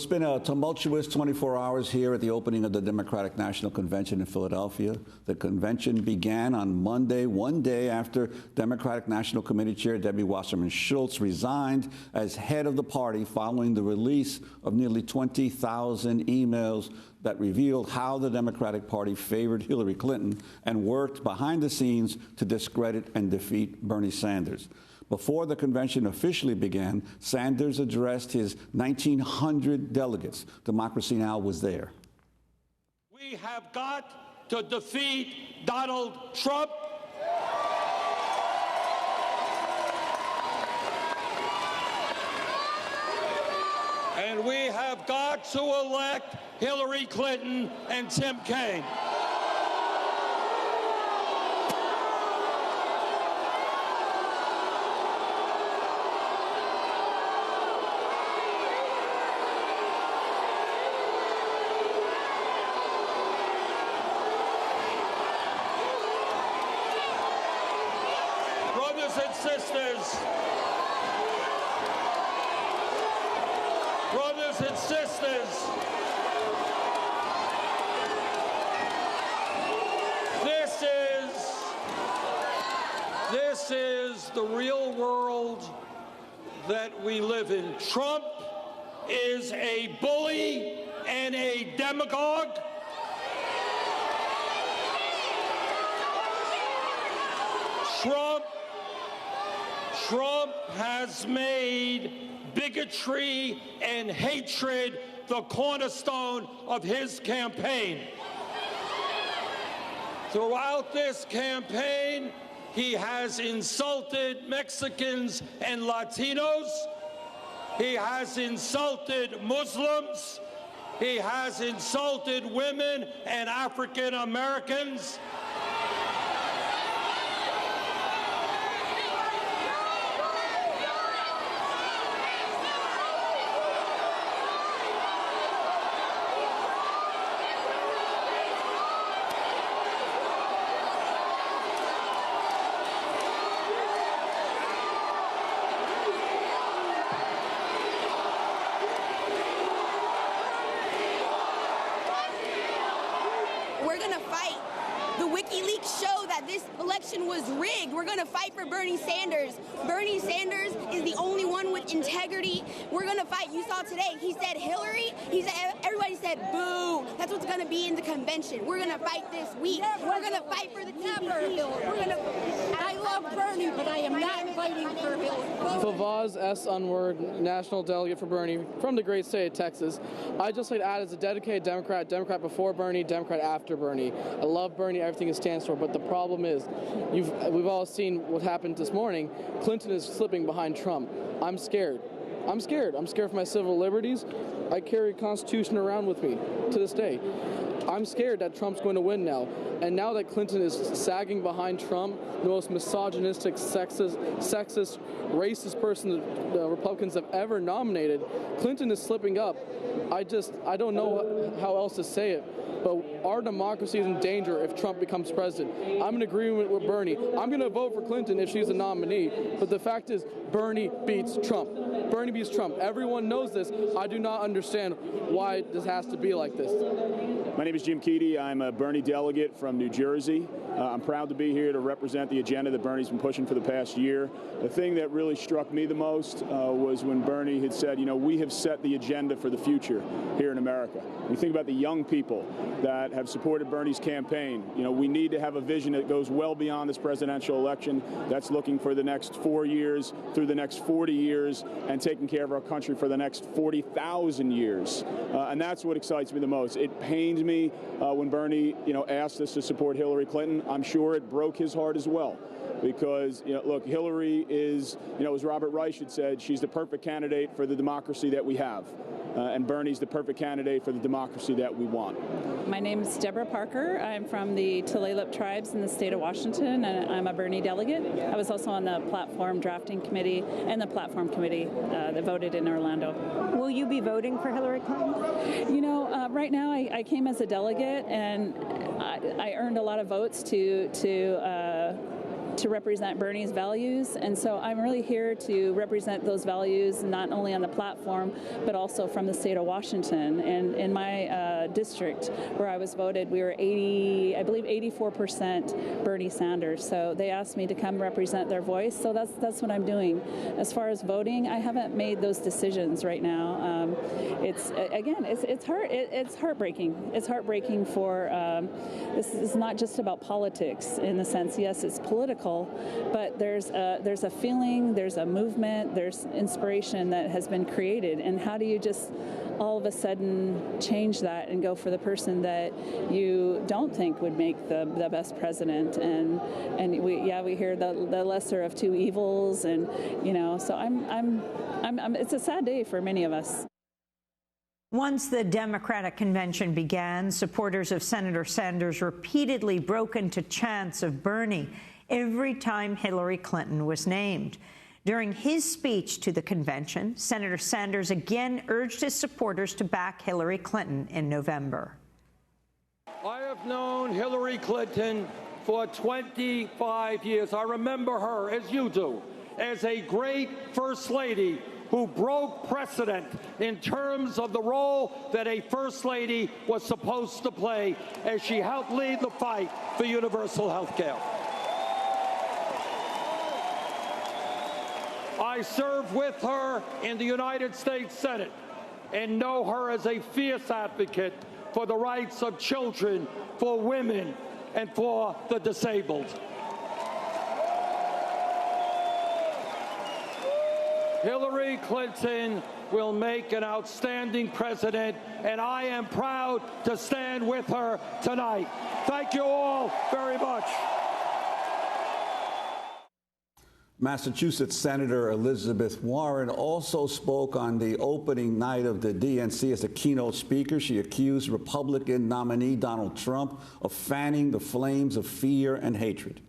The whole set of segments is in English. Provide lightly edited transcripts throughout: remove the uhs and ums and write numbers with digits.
It's been a tumultuous 24 hours here at the opening of the Democratic National Convention in Philadelphia. The convention began on Monday, one day after Democratic National Committee Chair Debbie Wasserman Schultz resigned as head of the party following the release of nearly 20,000 emails that revealed how the Democratic Party favored Hillary Clinton and worked behind the scenes to discredit and defeat Bernie Sanders. Before the convention officially began, Sanders addressed his 1,900 delegates. Democracy Now! Was there. We have got to defeat Donald Trump. And we have got to elect Hillary Clinton and Tim Kaine. Brothers and sisters, this is the real world that we live in. Trump is a bully and a demagogue. Trump has made bigotry and hatred the cornerstone of his campaign. Throughout this campaign, he has insulted Mexicans and Latinos. He has insulted Muslims. He has insulted women and African Americans. We're going to fight. The WikiLeaks show that this election was rigged. We're going to fight for Bernie Sanders. Bernie Sanders is the only one with integrity. We're going to fight. You saw today, he said Hillary. Everybody said boo. That's what's going to be in the convention. We're going to fight this week. We're going to fight for the TPP. I love Bernie, but I am not fighting for Hillary. Favaz S. Unword, National Delegate for Bernie from the great state of Texas. I'd just like to add, as a dedicated Democrat before Bernie, Democrat after Bernie. I love Bernie, everything it stands for, but the problem is, we've all seen what happened this morning. Clinton is slipping behind Trump. I'm scared. I'm scared for my civil liberties. I carry a Constitution around with me to this day. I'm scared that Trump's going to win now. And now that Clinton is sagging behind Trump, the most misogynistic, sexist, racist person the Republicans have ever nominated, Clinton is slipping up. I don't know how else to say it. But our democracy is in danger if Trump becomes president. I'm in agreement with Bernie. I'm going to vote for Clinton if she's the nominee. But the fact is, Bernie beats Trump. Bernie beats Trump. Everyone knows this. I do not understand why this has to be like this. My name is Jim Keedy. I'm a Bernie delegate from New Jersey. I'm proud to be here to represent the agenda that Bernie's been pushing for the past year. The thing that really struck me the most was when Bernie had said, we have set the agenda for the future here in America. We think about the young people that have supported Bernie's campaign. We need to have a vision that goes well beyond this presidential election, that's looking for the next 4 years through the next 40 years and taking care of our country for the next 40,000 years. And that's what excites me the most. It pains me when Bernie, asked us to support Hillary Clinton. I'm sure it broke his heart as well. Because, look, Hillary is, as Robert Reich had said, she's the perfect candidate for the democracy that we have. And Bernie's the perfect candidate for the democracy that we want. My name is Deborah Parker. I'm from the Tulalip tribes in the state of Washington, and I'm a Bernie delegate. I was also on the platform drafting committee and the platform committee that voted in Orlando. Will you be voting for Hillary Clinton? Right now I came as a delegate, and I earned a lot of votes to to represent Bernie's values, and so I'm really here to represent those values not only on the platform but also from the state of Washington. And in my district where I was voted, we were 84% Bernie Sanders. So they asked me to come represent their voice. So that's what I'm doing. As far as voting, I haven't made those decisions right now. It's heartbreaking. It's heartbreaking for this is not just about politics in the sense, yes, it's political, but there's a feeling, there's a movement, there's inspiration that has been created. And how do you just all of a sudden change that and go for the person that you don't think would make the best president? And we hear the lesser of two evils, and so I'm it's a sad day for many of us. Once the Democratic convention began, supporters of Senator Sanders repeatedly broke into chants of Bernie every time Hillary Clinton was named. During his speech to the convention, Senator Sanders again urged his supporters to back Hillary Clinton in November. I have known Hillary Clinton for 25 years. I remember her, as you do, as a great First Lady who broke precedent in terms of the role that a First Lady was supposed to play as she helped lead the fight for universal health care. I served with her in the United States Senate and know her as a fierce advocate for the rights of children, for women, and for the disabled. Hillary Clinton will make an outstanding president, and I am proud to stand with her tonight. Thank you all very much. Massachusetts Senator Elizabeth Warren also spoke on the opening night of the DNC as a keynote speaker. She accused Republican nominee Donald Trump of fanning the flames of fear and hatred.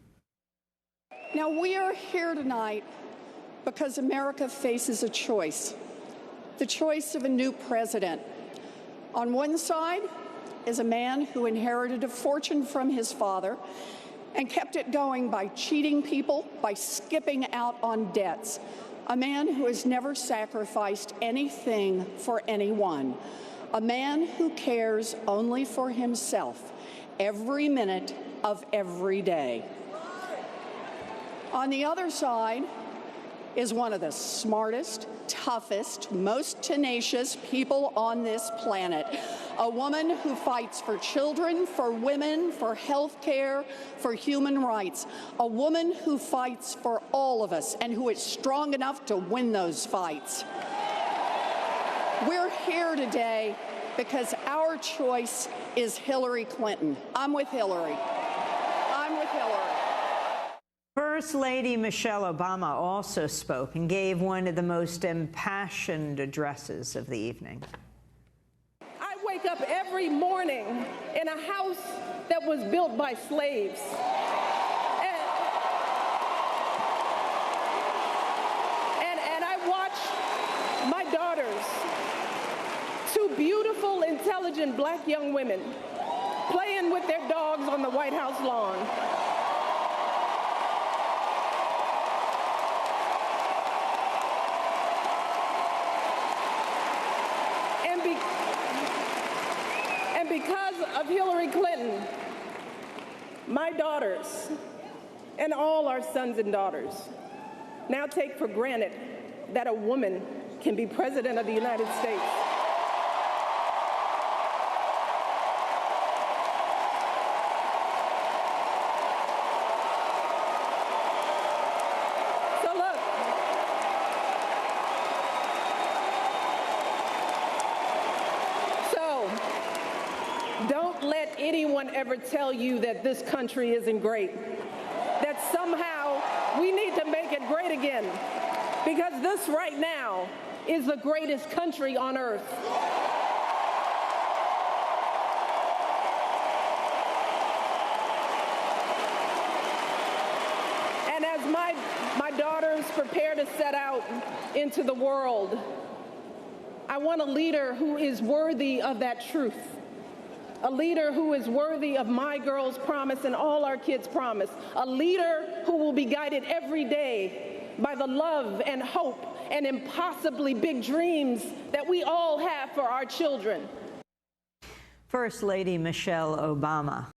Now, we are here tonight because America faces a choice, the choice of a new president. On one side is a man who inherited a fortune from his father and kept it going by cheating people, by skipping out on debts. A man who has never sacrificed anything for anyone. A man who cares only for himself every minute of every day. On the other side is one of the smartest, toughest, most tenacious people on this planet. A woman who fights for children, for women, for health care, for human rights. A woman who fights for all of us and who is strong enough to win those fights. We're here today because our choice is Hillary Clinton. I'm with Hillary. I'm with Hillary. First Lady Michelle Obama also spoke and gave one of the most impassioned addresses of the evening. I wake up every morning in a house that was built by slaves. And I watch my daughters, two beautiful, intelligent black young women, playing with their dogs on the White House lawn. Because of Hillary Clinton, my daughters and all our sons and daughters now take for granted that a woman can be president of the United States. So look, don't let anyone ever tell you that this country isn't great, that somehow we need to make it great again, because this right now is the greatest country on earth. And as my daughters prepare to set out into the world, I want a leader who is worthy of that truth. a leader who is worthy of my girls' promise and all our kids' promise, a leader who will be guided every day by the love and hope and impossibly big dreams that we all have for our children. First Lady Michelle Obama.